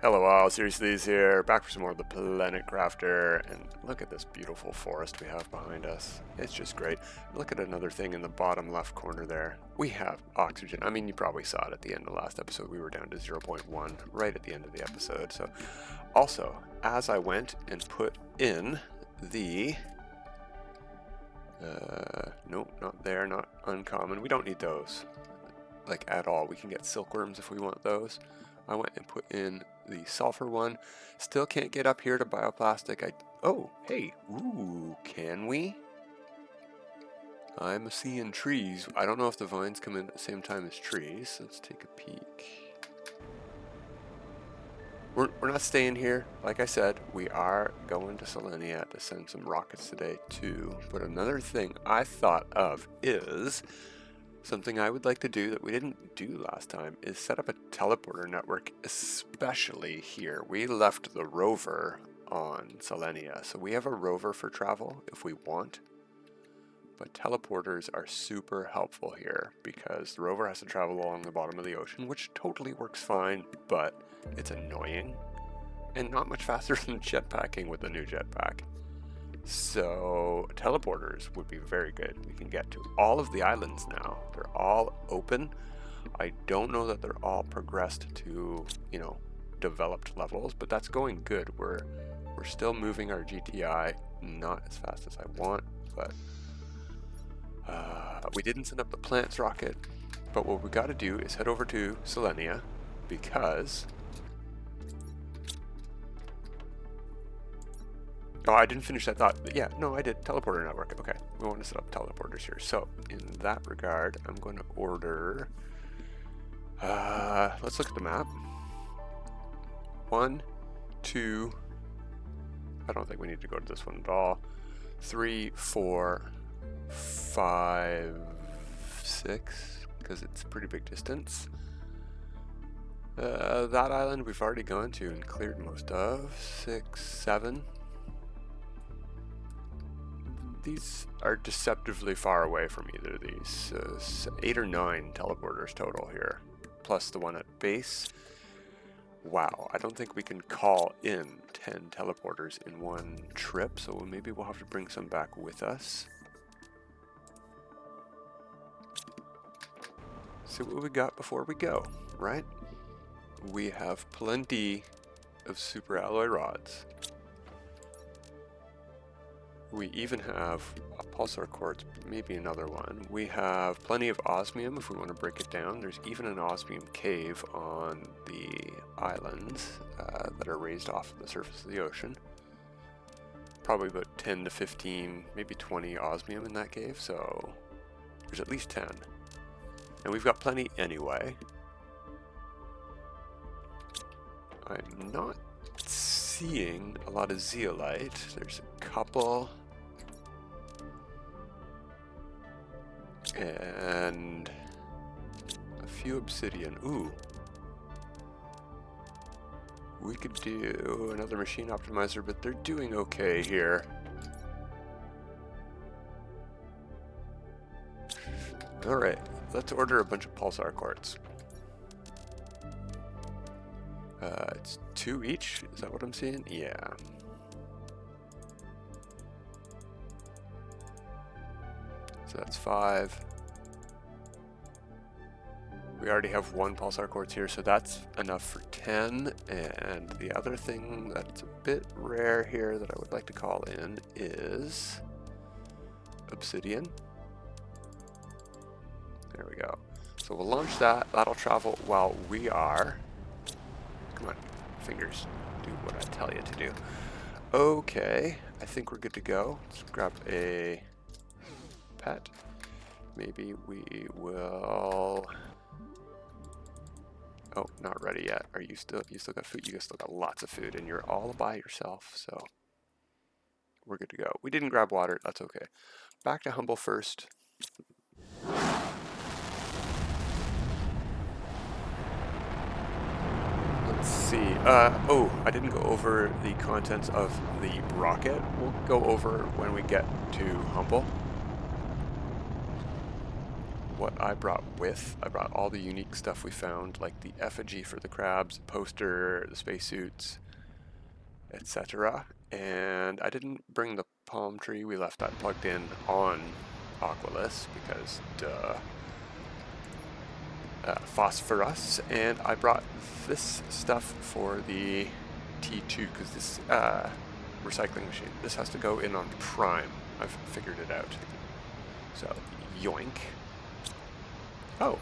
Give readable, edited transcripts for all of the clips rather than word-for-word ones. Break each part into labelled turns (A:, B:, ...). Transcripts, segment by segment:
A: Hello all, Seriously is here, back for some more of the Planet Crafter, and look at this beautiful forest we have behind us. It's just great. Look at another thing in the bottom left corner there. We have oxygen. I mean, you probably saw it at the end of the last episode. We were down to 0.1 right at the end of the episode. So, also, as I went and put in the... nope, not there, not uncommon. We don't need those, like, at all. We can get silkworms if we want those. I went and put in the sulfur one. Still can't get up here to bioplastic. Oh, hey. Ooh, can we? I'm seeing trees. I don't know if the vines come in at the same time as trees. Let's take a peek. We're not staying here. Like I said, we are going to Selenia to send some rockets today too. But another thing I thought of is... something I would like to do that we didn't do last time is set up a teleporter network, especially here. We left the rover on Selenia, so we have a rover for travel if we want. But teleporters are super helpful here because the rover has to travel along the bottom of the ocean, which totally works fine, but it's annoying and not much faster than jetpacking with the new jetpack. So teleporters would be very good. We can get to all of the islands now. They're all open. I don't know that they're all progressed to, you know, developed levels, but that's going good. We're still moving our GTI, not as fast as I want, but we didn't send up the plants rocket. But what we got to do is head over to Selenia because... oh, I didn't finish that thought. Yeah, no, I did. Teleporter network. Okay, we want to set up teleporters here. So, in that regard, I'm going to order... let's look at the map. 1, 2... I don't think we need to go to this one at all. 3, 4, 5, 6, because it's a pretty big distance. That island we've already gone to and cleared most of. 6, 7... these are deceptively far away from either of these. 8 or 9 teleporters total here, plus the one at base. Wow, I don't think we can call in 10 teleporters in one trip, so maybe we'll have to bring some back with us. See what we got before we go, right? We have plenty of super alloy rods. We even have a Pulsar Quartz, maybe another one. We have plenty of osmium if we want to break it down. There's even an osmium cave on the islands that are raised off the surface of the ocean. Probably about 10 to 15, maybe 20 osmium in that cave, so there's at least 10. And we've got plenty anyway. I'm not seeing a lot of zeolite. There's a couple... and a few obsidian. Ooh. We could do another machine optimizer, but they're doing okay here. Alright, let's order a bunch of Pulsar Quartz. It's 2 each? Is that what I'm seeing? Yeah. So that's 5. We already have 1 Pulsar Quartz here, so that's enough for 10. And the other thing that's a bit rare here that I would like to call in is Obsidian. There we go. So we'll launch that. That'll travel while we are... come on, fingers, do what I tell you to do. Okay, I think we're good to go. Let's grab a... pet. Maybe we will... oh, not ready yet. Are you still got food? You still got lots of food and you're all by yourself, so we're good to go. We didn't grab water, that's okay. Back to Humble first. Let's see. Oh, I didn't go over the contents of the rocket. We'll go over when we get to Humble. what I brought with. I brought all the unique stuff we found, like the effigy for the crabs, the poster, the spacesuits, etc. And I didn't bring the palm tree. We left that plugged in on Aqualis because duh. Phosphorus, and I brought this stuff for the T2 because this recycling machine, this has to go in on Prime. I've figured it out. So, yoink. Oh,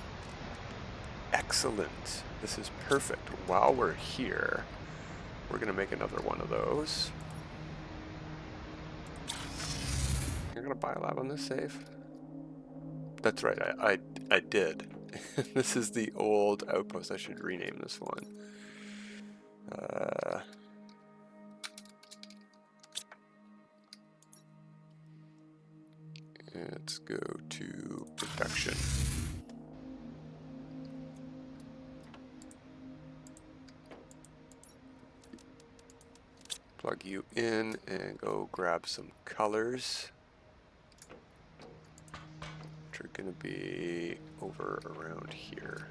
A: excellent. This is perfect. While we're here, we're going to make another one of those. You're going to biolab on this save? That's right, I did. This is the old outpost. I should rename this one. Let's go to production. Plug you in and go grab some colors, which are going to be over around here.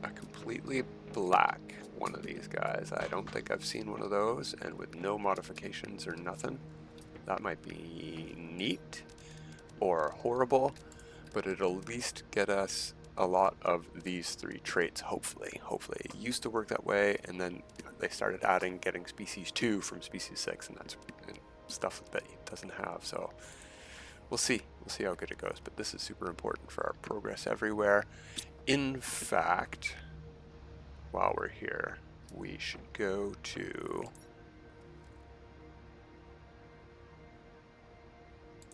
A: A completely black one of these guys. I don't think I've seen one of those, and with no modifications or nothing. That might be neat or horrible, but it'll at least get us a lot of these three traits, hopefully. It used to work that way, and then they started adding getting species 2 from species 6, and that's stuff that it doesn't have. So we'll see how good it goes, but this is super important for our progress everywhere. In fact, while we're here, we should go to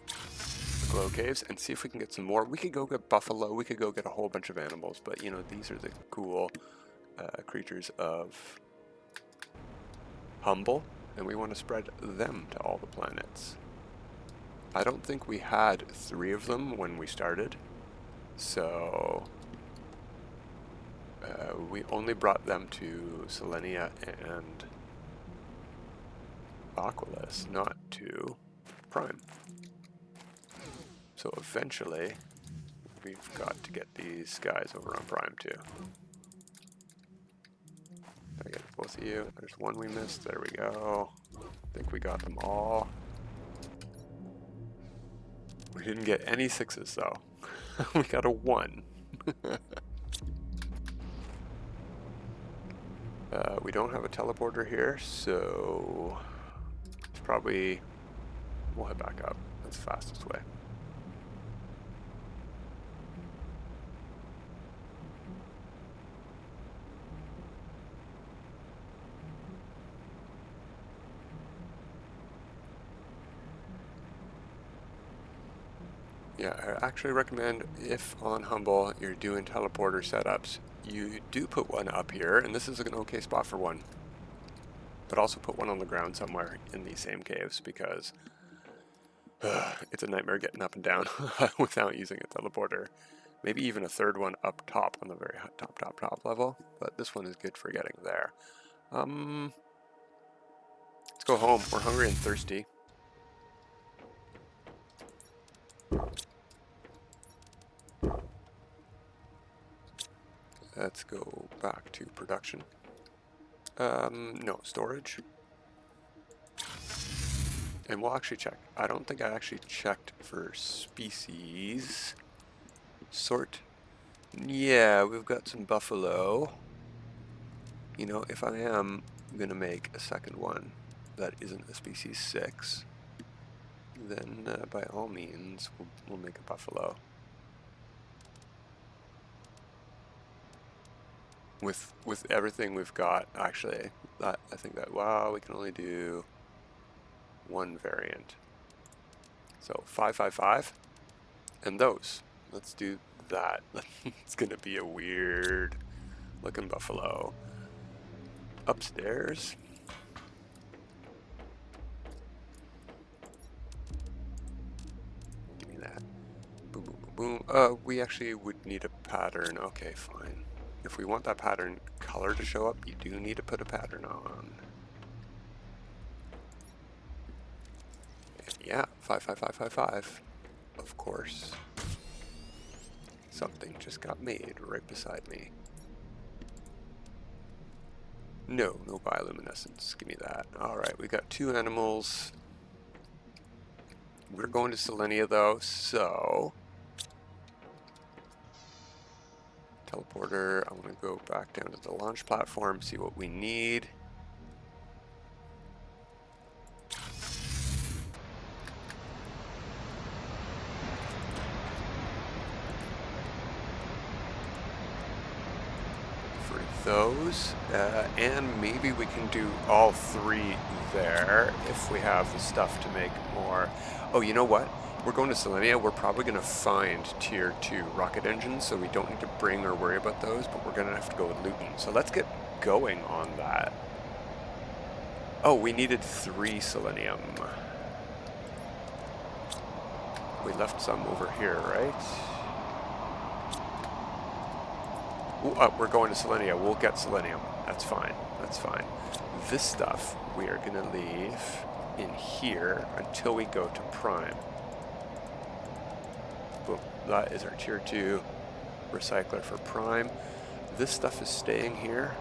A: the glow caves and see if we can get some more. We could go get buffalo, we could go get a whole bunch of animals, but you know, these are the cool creatures of Humble, and we want to spread them to all the planets. I don't think we had 3 of them when we started, so we only brought them to Selenium and Aqualis, not to Prime. So eventually, we've got to get these guys over on Prime too. Did I get both of you? There's one we missed. There we go. I think we got them all. We didn't get any 6s though. We got a 1. We don't have a teleporter here, so it's probably, we'll head back up. That's the fastest way. Yeah, I actually recommend, if on Humble you're doing teleporter setups, you do put one up here, and this is an okay spot for one. But also put one on the ground somewhere in these same caves, because it's a nightmare getting up and down without using a teleporter. Maybe even a 3rd one up top on the very top level, but this one is good for getting there. Let's go home. We're hungry and thirsty. Let's go back to production. No, storage. And we'll actually check. I don't think I actually checked for species. Sort. Yeah, we've got some buffalo. You know, if I am going to make a 2nd one that isn't a species 6, then by all means, we'll make a buffalo. With everything we've got, actually, I think that, wow, we can only do 1 variant. So 555, and those. Let's do that. It's gonna be a weird looking buffalo. Upstairs. Give me that. Boom, boom, boom, boom. We actually would need a pattern. Okay, fine. If we want that pattern color to show up, you do need to put a pattern on. Yeah, 55555. Of course. Something just got made right beside me. No, no bioluminescence. Give me that. Alright, we got 2 animals. We're going to Selenia though, so... Teleporter, I want to go back down to the launch platform, see what we need. For those, and maybe we can do all 3 there if we have the stuff to make more. Oh, you know what? We're going to Selenia. We're probably going to find tier 2 rocket engines, so we don't need to bring or worry about those, but we're going to have to go with Luton. So let's get going on that. Oh, we needed 3 selenium. We left some over here, right? Ooh, we're going to Selenia. We'll get selenium. That's fine. That's fine. This stuff we are going to leave in here until we go to Prime. Boom. That is our tier 2 recycler for Prime. This stuff is staying here.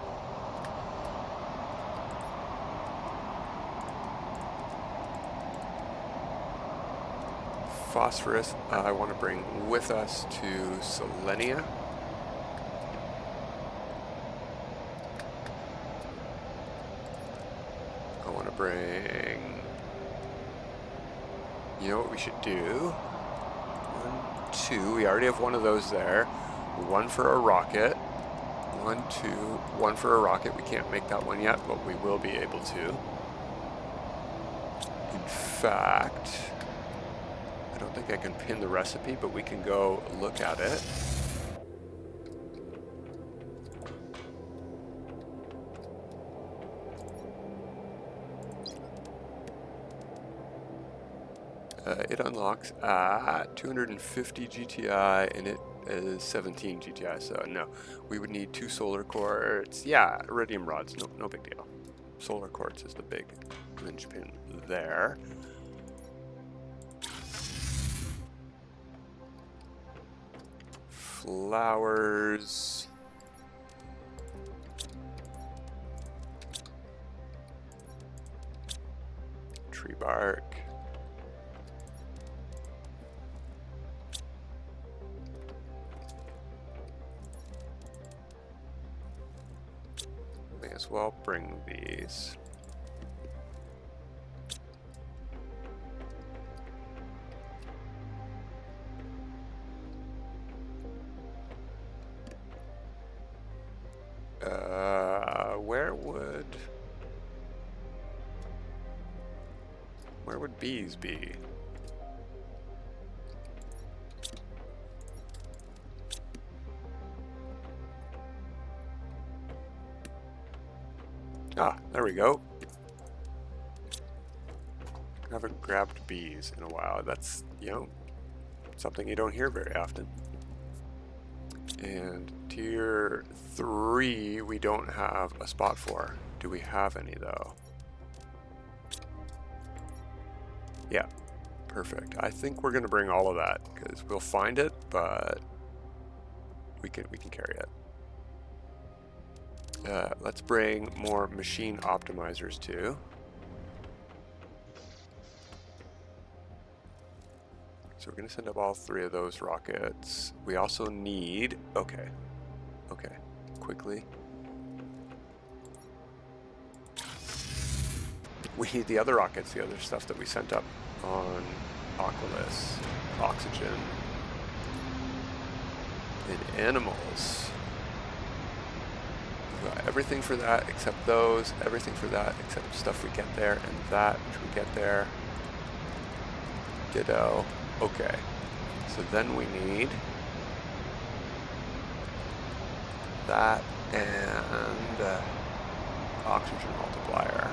A: Phosphorus I want to bring with us to Selenia. I want to bring... You know what we should do? 1, 2. We already have one of those there. 1 for a rocket. 1, 2. 1 for a rocket. We can't make that one yet, but we will be able to. In fact... I don't think I can pin the recipe, but we can go look at it. It unlocks at 250 GTI, and it is 17 GTI, so no. We would need 2 solar quartz. Yeah, iridium rods, no big deal. Solar quartz is the big linchpin there. Flowers. Tree bark. May as well bring these. Where would bees be? Ah, there we go. I haven't grabbed bees in a while. That's, you know, something you don't hear very often. And tier 3, we don't have a spot for. Do we have any though? Yeah, perfect. I think we're gonna bring all of that because we'll find it, but we can carry it. Let's bring more machine optimizers too. So we're gonna send up all 3 of those rockets. We also need, okay, quickly. We need the other rockets, the other stuff that we sent up on Aqualis, oxygen, and animals. We've got everything for that except those, everything for that except stuff we get there, and that which we get there. Ditto. Okay. So then we need that and oxygen multiplier.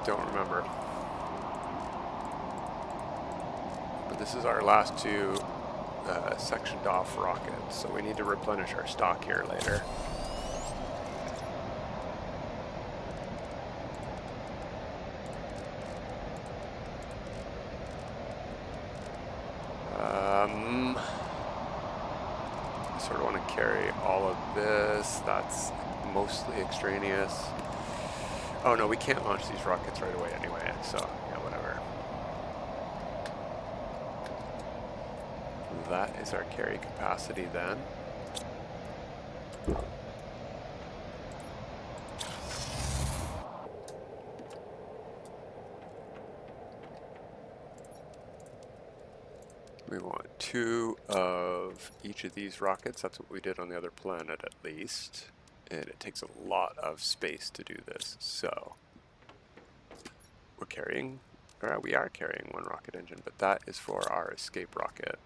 A: Don't remember. But this is our last two sectioned off rockets, so we need to replenish our stock here later. I sort of want to carry all of this. That's mostly extraneous. Oh no, we can't launch these rockets right away anyway, so yeah, whatever. That is our carry capacity then. We want 2 of each of these rockets. That's what we did on the other planet at least. And it takes a lot of space to do this. So we're carrying, or we are carrying 1 rocket engine, but that is for our escape rocket.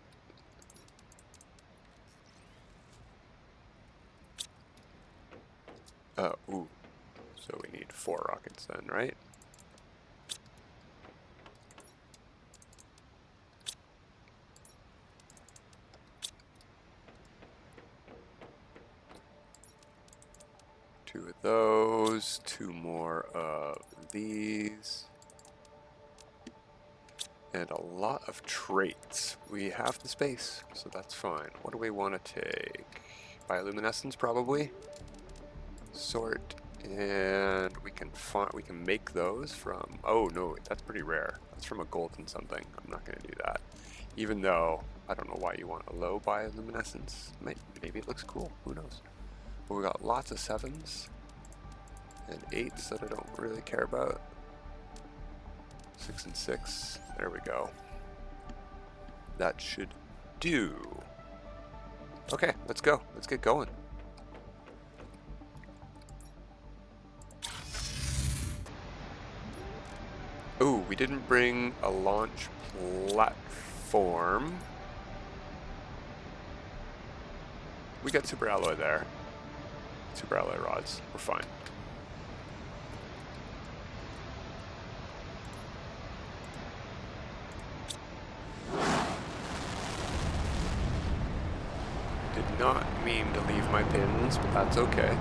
A: Ooh. So we need 4 rockets then, right? Two of those, 2 more of these, and a lot of traits. We have the space, so that's fine. What do we want to take? Bioluminescence, probably. Sort, and we can make those from. Oh no, that's pretty rare. That's from a golden something. I'm not going to do that, even though I don't know why you want a low bioluminescence. Maybe it looks cool. Who knows? But we got lots of 7s and 8s that I don't really care about. 6 and 6. There we go. That should do. Okay, let's go. Let's get going. Ooh, we didn't bring a launch platform. We got super alloy there. Super alloy rods. We're fine. Did not mean to leave my pins, but that's okay.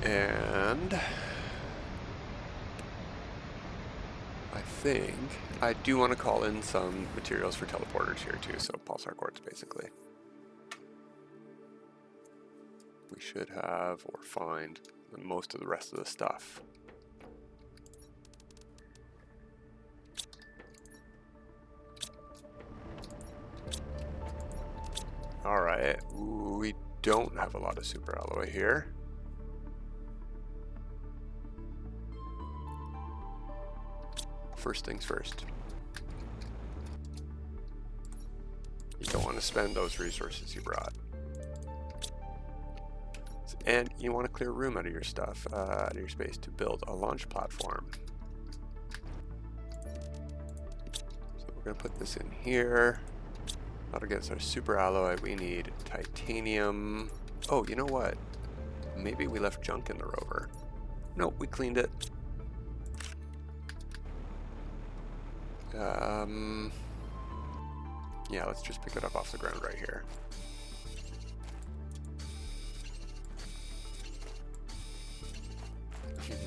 A: And I think I do want to call in some materials for teleporters here too, so Pulsar Quartz basically. We should have or find most of the rest of the stuff. Alright, we don't have a lot of super alloy here. First things first. You don't want to spend those resources you brought. And you want to clear room out of your stuff, out of your space to build a launch platform. So we're going to put this in here. That'll get us our super alloy. We need titanium. Oh, you know what? Maybe we left junk in the rover. Nope, we cleaned it. Yeah, let's just pick it up off the ground right here.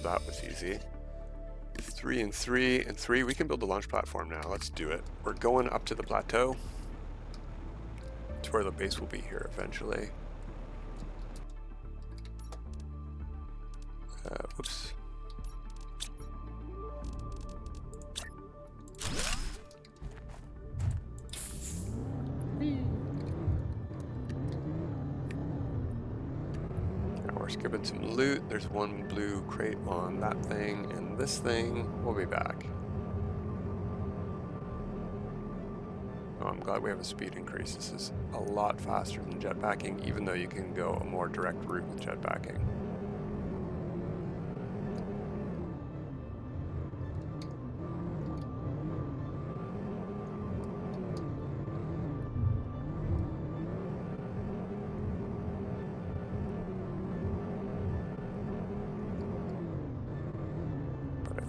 A: That was easy. 3 and 3 and 3. We can build a launch platform now. Let's do it. We're going up to the plateau. To where the base will be here eventually. Oops. We're skipping some loot. There's 1 blue crate on that thing, and this thing. We'll be back. Oh, I'm glad we have a speed increase. This is a lot faster than jetpacking, even though you can go a more direct route with jetpacking.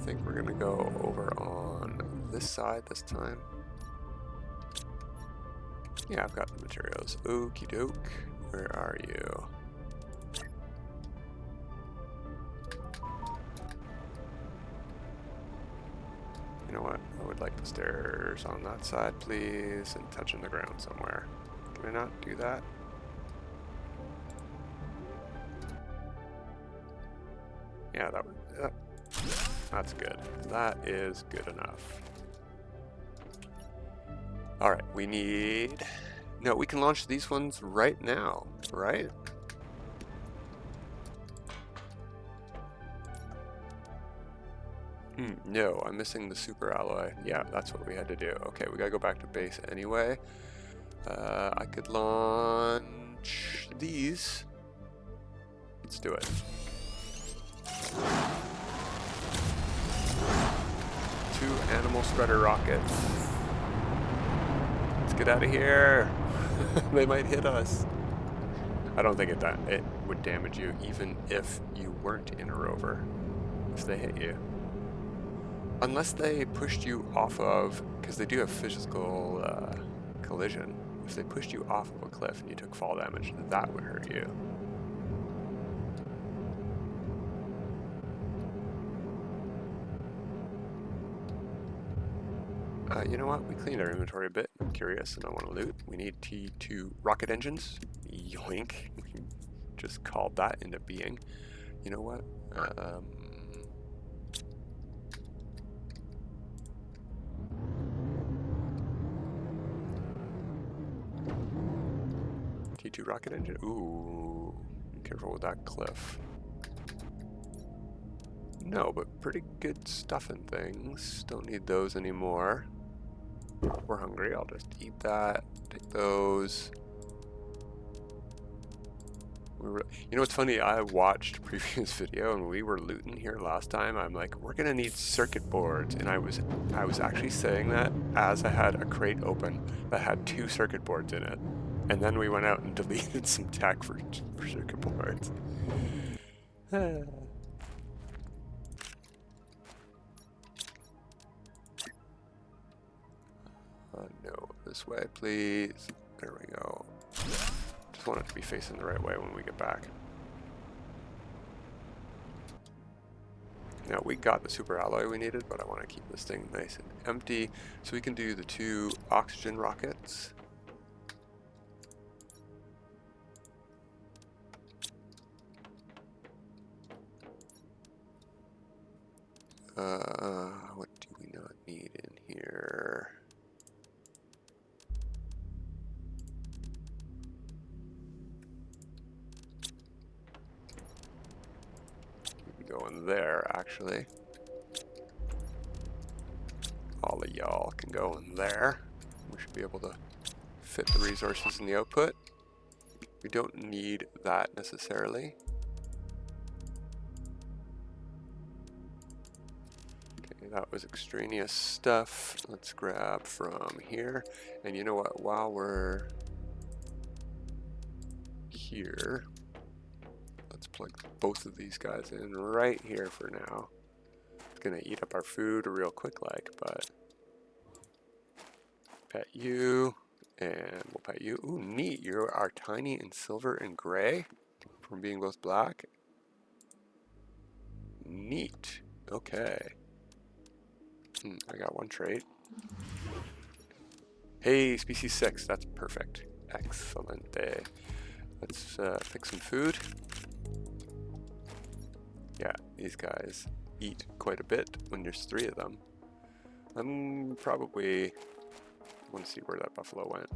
A: think we're gonna go over on this side this time. Yeah, I've got the materials. Okie doke. Where are you? You know what? I would like the stairs on that side, please, and touching the ground somewhere. Can I not do that? Yeah, that's good. That is good enough. All right, we need... No, we can launch these ones right now, right? No, I'm missing the super alloy. Yeah, that's what we had to do. Okay, we gotta go back to base anyway. I could launch these. Let's do it. 2 animal spreader rockets. Let's get out of here. They might hit us. I don't think it would damage you even if you weren't in a rover. If they hit you. Unless they pushed you off of, because they do have physical collision. If they pushed you off of a cliff and you took fall damage, that would hurt you. You know what? We cleaned our inventory a bit. I'm curious and I want to loot. We need T2 rocket engines. Yoink. We just called that into being. You know what? T2 rocket engine? Ooh. Be careful with that cliff. No, but pretty good stuff and things. Don't need those anymore. We're hungry. I'll just eat that. Take those. You know what's funny? I watched a previous video and we were looting here last time. I'm like, we're gonna need circuit boards, and I was actually saying that as I had a crate open that had 2 circuit boards in it, and then we went out and deleted some tech for circuit boards. No, this way, please. There we go. Just want it to be facing the right way when we get back. Now, we got the super alloy we needed, but I want to keep this thing nice and empty so we can do the 2 oxygen rockets. What do we not need in here? Go in there, actually. All of y'all can go in there. We should be able to fit the resources in the output. We don't need that necessarily. Okay, that was extraneous stuff. Let's grab from here. And you know what? While we're here, let's plug both of these guys in right here for now. It's gonna eat up our food real quick like, but pet you, and we'll pet you. Ooh, neat, you are tiny and silver and gray from being both black. Neat, okay. I got 1 trait. Hey, species 6, that's perfect. Excellent. Let's pick some food. Yeah, these guys eat quite a bit when there's 3 of them. I'm probably want to see where that buffalo went.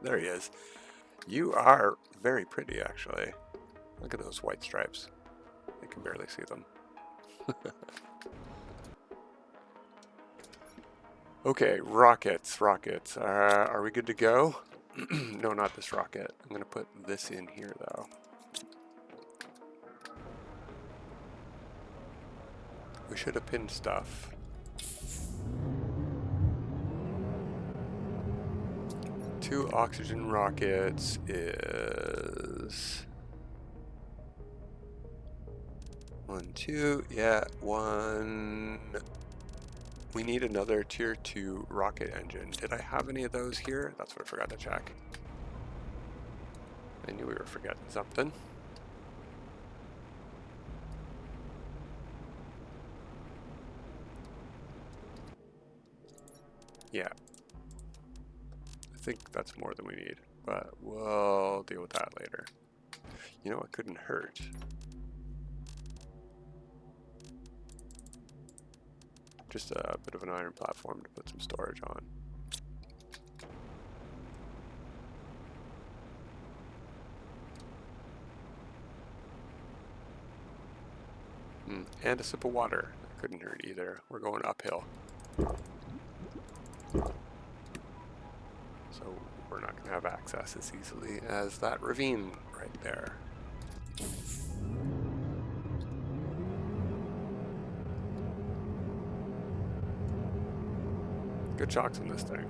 A: There he is. You are very pretty, actually. Look at those white stripes. I can barely see them. Okay, rockets. Are we good to go? No, not this rocket. I'm going to put this in here, though. We should have pinned stuff. Two oxygen rockets is 1, 2, yeah, 1. We need another tier 2 rocket engine. Did I have any of those here? That's what I forgot to check. I knew we were forgetting something. Yeah. I think that's more than we need, but we'll deal with that later. You know, it couldn't hurt. Just a bit of an iron platform to put some storage on. And a sip of water. That couldn't hurt either. We're going uphill. So we're not going to have access as easily as that ravine right there. Good shocks on this thing.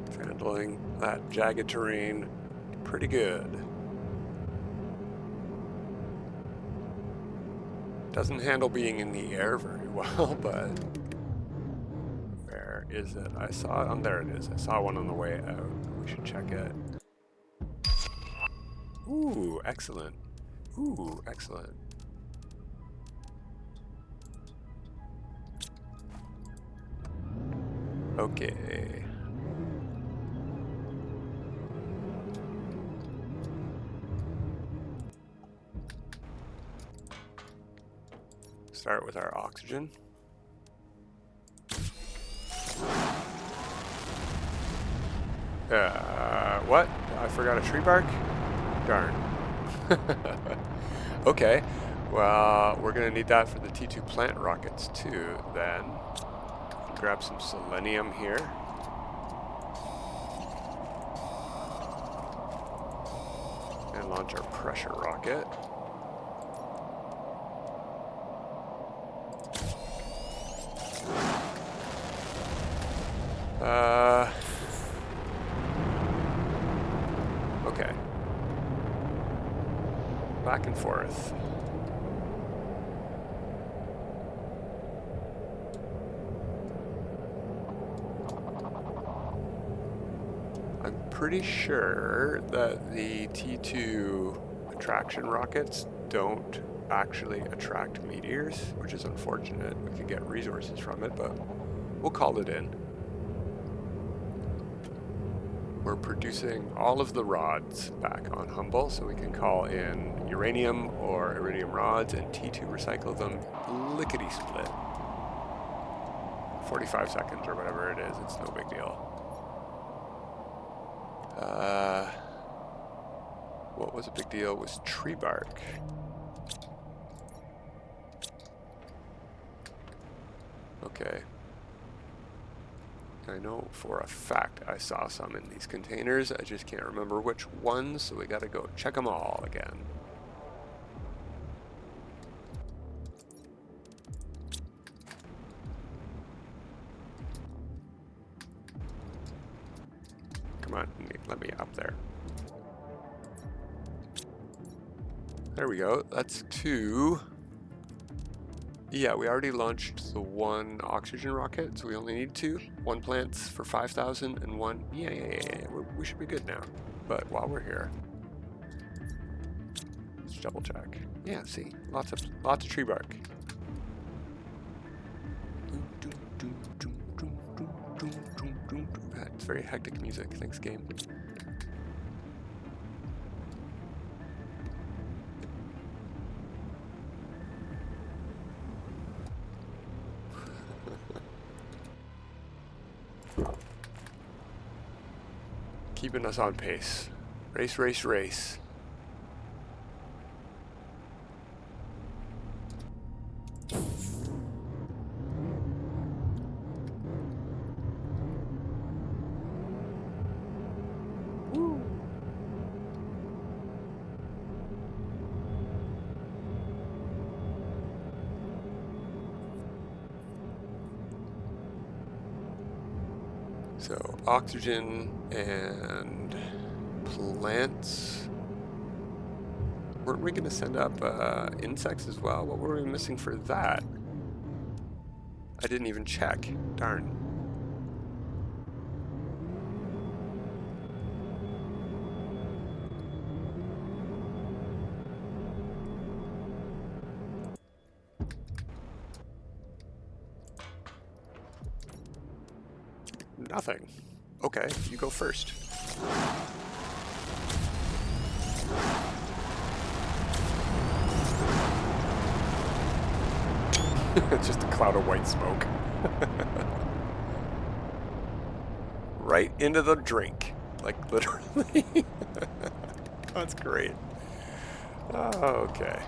A: It's handling that jagged terrain pretty good. Doesn't handle being in the air very well, but where is it? I saw it. There it is. I saw one on the way out. We should check it. Ooh, excellent. Ooh, excellent. Okay. Start with our oxygen. What? I forgot a tree bark? Darn. Okay. Well, we're gonna need that for the T2 plant rockets too, then. Grab some selenium here. And launch our pressure rocket. Okay. Back and forth. I'm pretty sure that the T2 attraction rockets don't actually attract meteors, which is unfortunate. We could get resources from it, but we'll call it in. We're producing all of the rods back on Humble, so we can call in uranium or iridium rods and T2 recycle them lickety-split. 45 seconds or whatever it is, it's no big deal. What was a big deal was tree bark. Okay. I know for a fact I saw some in these containers. I just can't remember which ones, so we gotta go check them all again. Come on, let me up there. There we go. That's 2. Yeah, we already launched the 1 oxygen rocket, so we only need 2. 1 plants for 5,000 and 1. Yeah. We should be good now. But while we're here, let's double check. Yeah, see, lots of tree bark. It's very hectic music. Thanks, game. Keeping us on pace. Race, race, race. Woo. So oxygen and plants. Weren't we going to send up insects as well? What were we missing for that? I didn't even check. Darn. Nothing. Okay, you go first. It's just a cloud of white smoke. Right into the drink. Like, literally. That's great. Okay.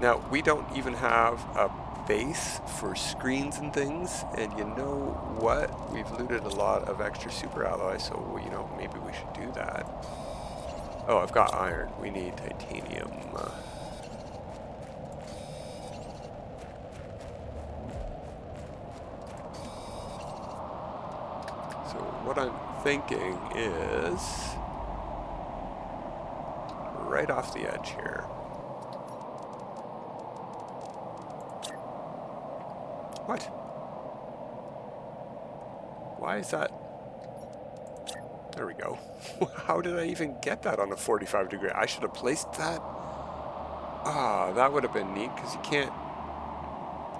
A: Now, we don't even have a base for screens and things, and you know what? We've looted a lot of extra super alloys, so, you know, maybe we should do that. Oh, I've got iron. We need titanium. So what I'm thinking is right off the edge here. What? Why is that? There we go. How did I even get that on a 45 degree? I should have placed that. Ah, that would have been neat, because you can't...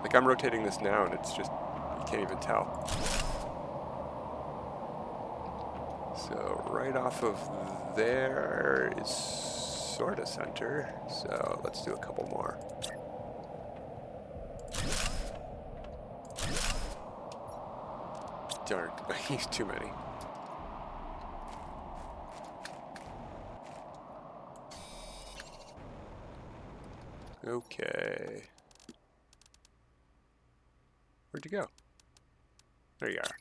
A: Like, I'm rotating this now, and it's just... You can't even tell. So, right off of there is sort of center. So, let's do a couple more. Darn, I used too many. Okay. Where'd you go? There you are.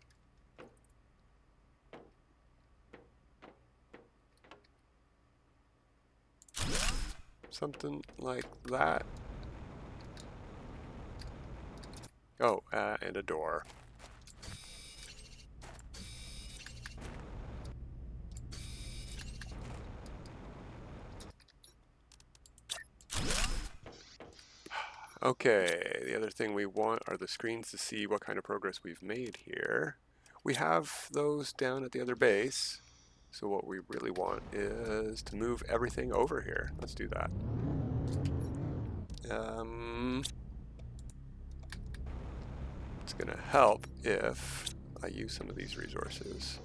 A: Something like that. Oh, and a door. Okay, the other thing we want are the screens to see what kind of progress we've made here. We have those down at the other base, so what we really want is to move everything over here. Let's do that. It's gonna help if I use some of these resources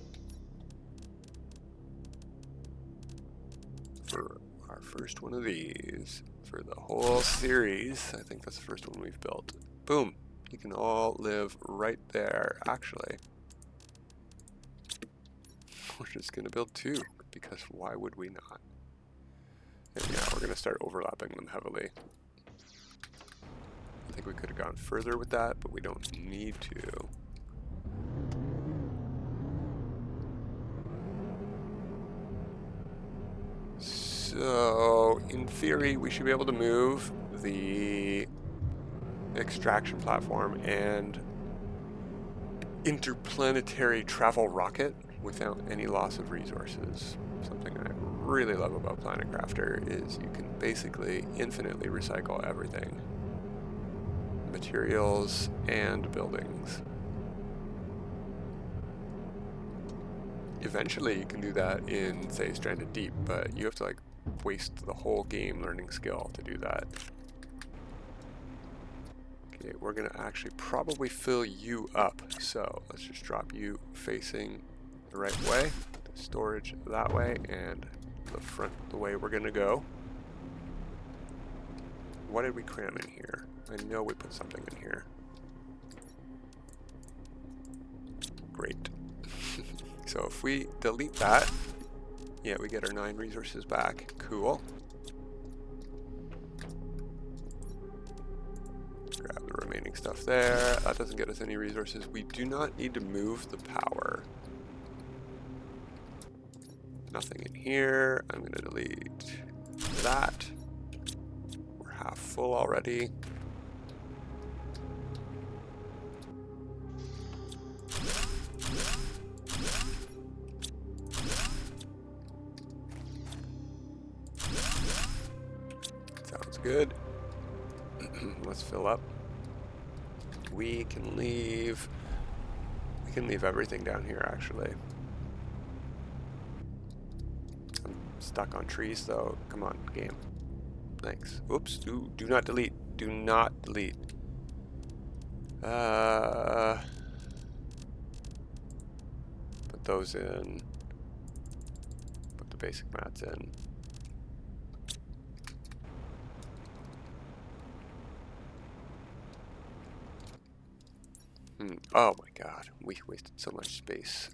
A: for our first one of these. For the whole series, I think that's the first one we've built. Boom! You can all live right there, actually. We're just going to build two, because why would we not? And yeah, we're going to start overlapping them heavily. I think we could have gone further with that, but we don't need to. So, in theory, we should be able to move the extraction platform and interplanetary travel rocket without any loss of resources. Something I really love about Planet Crafter is you can basically infinitely recycle everything. Materials and buildings. Eventually you can do that in, say, Stranded Deep, but you have to, like, waste the whole game learning skill to do that. Okay, we're gonna actually probably fill you up, so let's just drop you facing the right way, storage that way, and the front the way we're gonna go. What did we cram in here? I know we put something in here. Great. So if we delete that, yeah, we get our 9 resources back. Cool. Grab the remaining stuff there. That doesn't get us any resources. We do not need to move the power. Nothing in here. I'm going to delete that. We're half full already. good. Let's fill up. We can leave everything down here, actually. I'm stuck on trees, though. Come on, game. Thanks. Oops. Ooh, do not delete. Do not delete. Put those in. Put the basic mats in. Oh my god, we wasted so much space.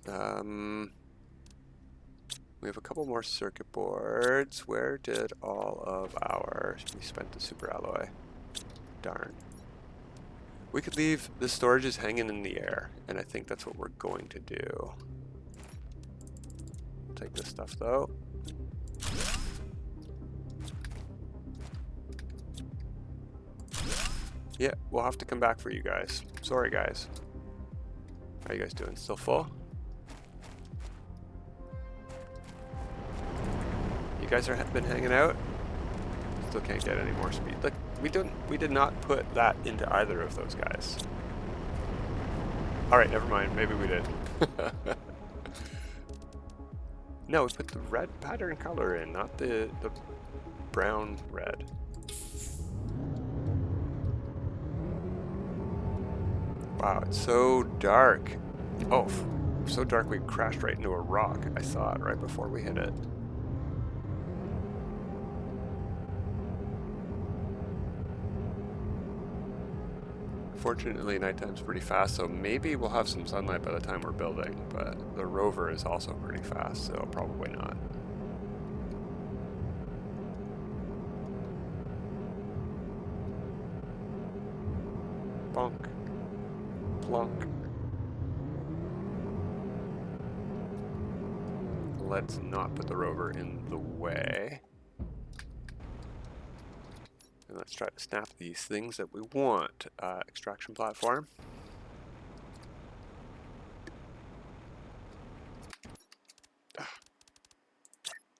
A: We have a couple more circuit boards. Where did all of our... We spent the super alloy. Darn. We could leave the storages hanging in the air, and I think that's what we're going to do. Take this stuff though. Yeah, we'll have to come back for you guys. Sorry guys. How are you guys doing? Still full? You guys are been hanging out? Still can't get any more speed. Look, we did not put that into either of those guys. Alright, never mind. Maybe we did. No, we put the red pattern color in, not the brown red. Wow, it's so dark. Oh, so dark we crashed right into a rock. I saw it right before we hit it. Fortunately, nighttime's pretty fast, so maybe we'll have some sunlight by the time we're building, but the rover is also pretty fast, so probably not. Bonk. Plonk. Let's not put the rover in the way. And let's try to snap these things that we want. Extraction platform.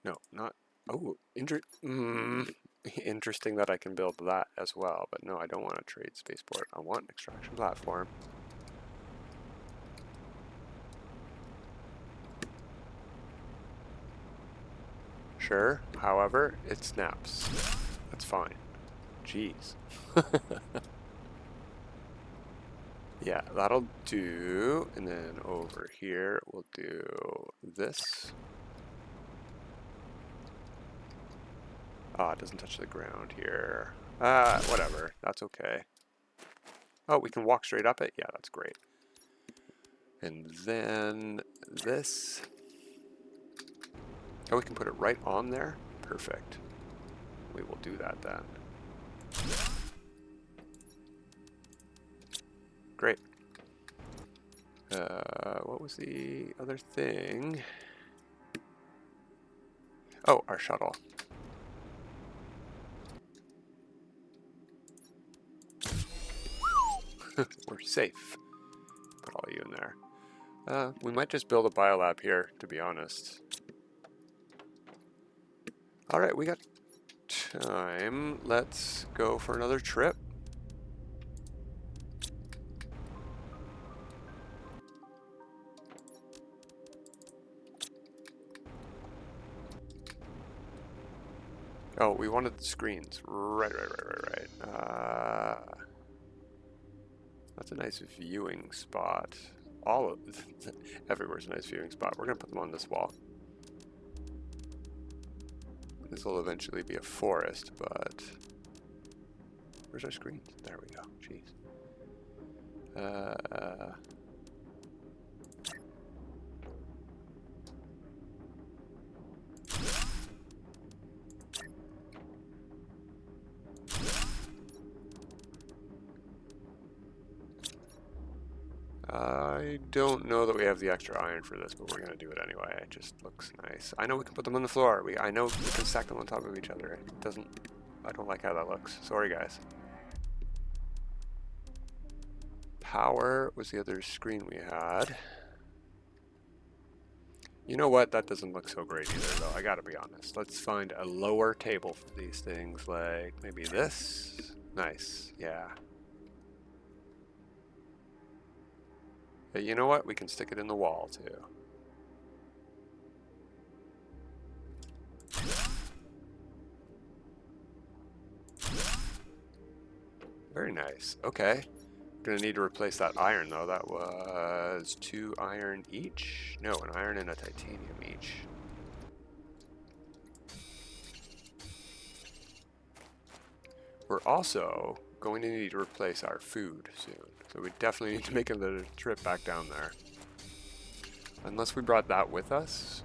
A: No, not... Oh, interesting that I can build that as well, but no, I don't want a trade spaceport. I want an extraction platform. Sure, however, it snaps. That's fine. Jeez. Yeah, that'll do. And then over here, we'll do this. Ah, it doesn't touch the ground here. Whatever. That's okay. Oh, we can walk straight up it? Yeah, that's great. And then this. Oh, we can put it right on there? Perfect. We will do that then. Great. What was the other thing? Oh, our shuttle. We're safe. Put all you in there. We might just build a biolab here, to be honest. Alright, we got time. Let's go for another trip. Oh, we wanted the screens. Right. That's a nice viewing spot. All of everywhere's a nice viewing spot. We're gonna put them on this wall. This will eventually be a forest, but where's our screens? There we go. Jeez. I don't know that we have the extra iron for this, but we're gonna do it anyway. It just looks nice. I know we can put them on the floor. I know we can stack them on top of each other. It doesn't. I don't like how that looks. Sorry, guys. Power was the other screen we had. You know what? That doesn't look so great either, though. I gotta be honest. Let's find a lower table for these things, like maybe this. Nice. Yeah. But you know what? We can stick it in the wall, too. Very nice. Okay. Gonna need to replace that iron, though. That was 2 iron each? No, an iron and a titanium each. We're also going to need to replace our food soon. So we definitely need to make a trip back down there. Unless we brought that with us.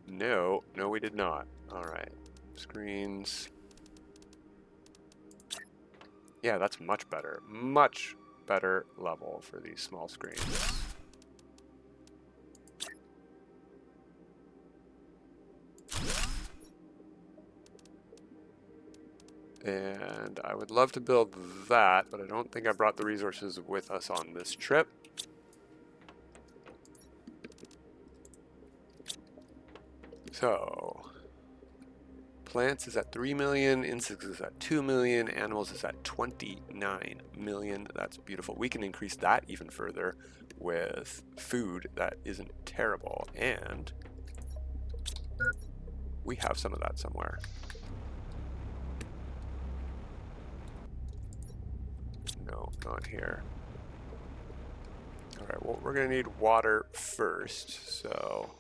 A: No, we did not. All right, screens. Yeah, that's much better level for these small screens. And I would love to build that, but I don't think I brought the resources with us on this trip. So, plants is at 3 million, insects is at 2 million, animals is at 29 million. That's beautiful. We can increase that even further with food that isn't terrible, and we have some of that somewhere. No, not here. Alright, well, we're gonna need water first, so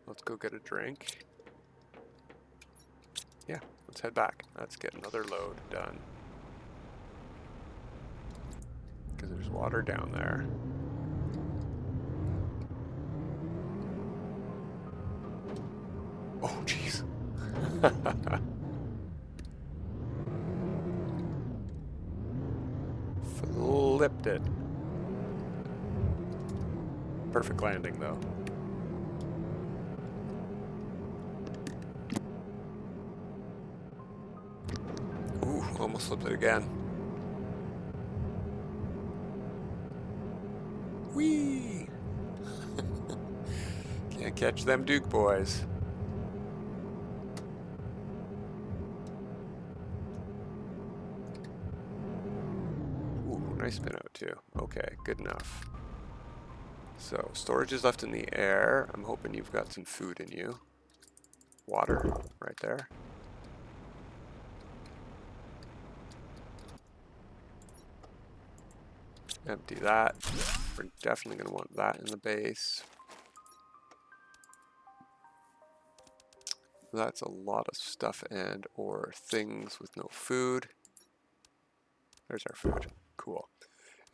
A: let's go get a drink. Yeah, let's head back. Let's get another load done. Because there's water down there. Oh, jeez. Flipped it. Perfect landing, though. Ooh, almost flipped it again. Whee! Can't catch them Duke boys. Ooh, nice spin out too. Okay, good enough. So, storage is left in the air. I'm hoping you've got some food in you. Water, right there. Empty that. We're definitely going to want that in the base. That's a lot of stuff and or things with no food. There's our food. Cool.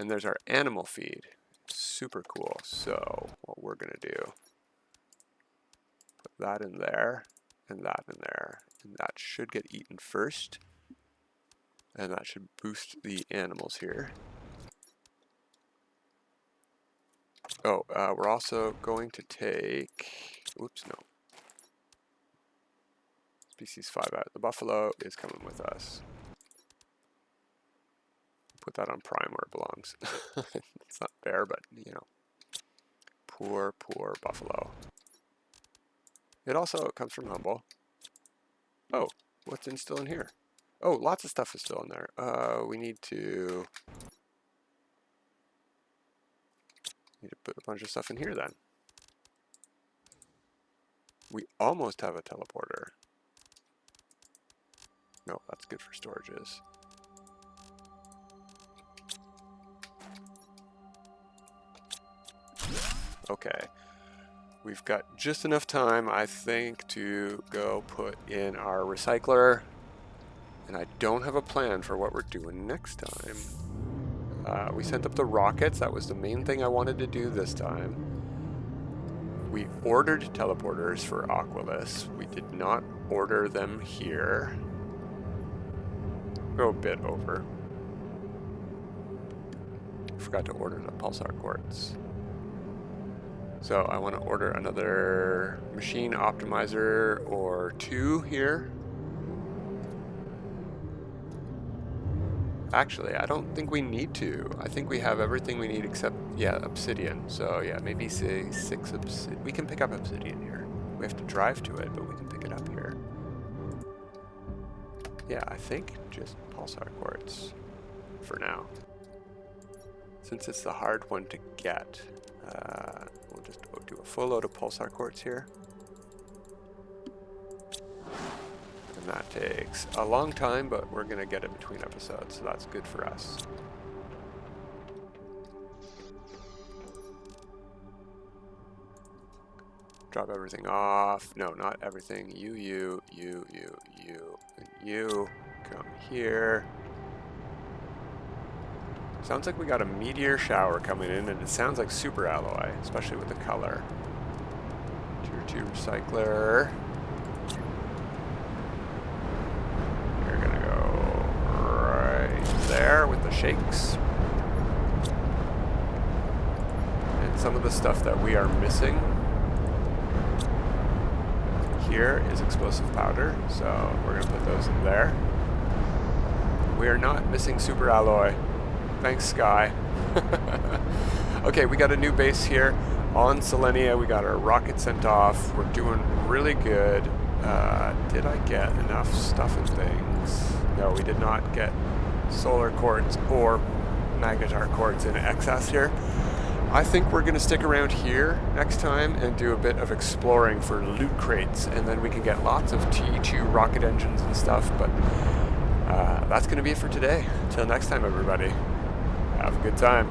A: And there's our animal feed. Super cool. So what we're going to do, put that in there and that in there. And that should get eaten first. And that should boost the animals here. Oh, we're also going to take, oops, no. Species 5 out. The buffalo is coming with us. Put that on prime where it belongs. It's not fair, but, you know. Poor, poor buffalo. It also comes from Humble. Oh, what's still in here? Oh, lots of stuff is still in there. We need to put a bunch of stuff in here then. We almost have a teleporter. No, that's good for storages. Okay. We've got just enough time, I think, to go put in our recycler. And I don't have a plan for what we're doing next time. We sent up the rockets. That was the main thing I wanted to do this time. We ordered teleporters for Aqualis. We did not order them here. Go a bit over. Forgot to order the Pulsar Quartz. So I want to order another machine optimizer or 2 here. Actually, I don't think we need to. I think we have everything we need except, yeah, obsidian. So yeah, maybe say 6 obsidian. We can pick up obsidian here. We have to drive to it, but we can pick it up here. Yeah, I think just Pulsar Quartz for now. Since it's the hard one to get, we'll just do a full load of Pulsar Quartz here. And that takes a long time, but we're going to get it between episodes, so that's good for us. Drop everything off. No, not everything. You. And you come here. Sounds like we got a meteor shower coming in, and it sounds like super alloy, especially with the color. Tier 2 recycler. You're gonna go right there with the shakes. And some of the stuff that we are missing here is explosive powder, so we're gonna put those in there. We are not missing super alloy. Thanks, Sky. Okay, we got a new base here on Selenia. We got our rocket sent off. We're doing really good. Did I get enough stuff and things? No, we did not get solar quartz or magnetar quartz in excess here. I think we're going to stick around here next time and do a bit of exploring for loot crates, and then we can get lots of T2 rocket engines and stuff, but that's going to be it for today. Till next time, everybody. Have a good time.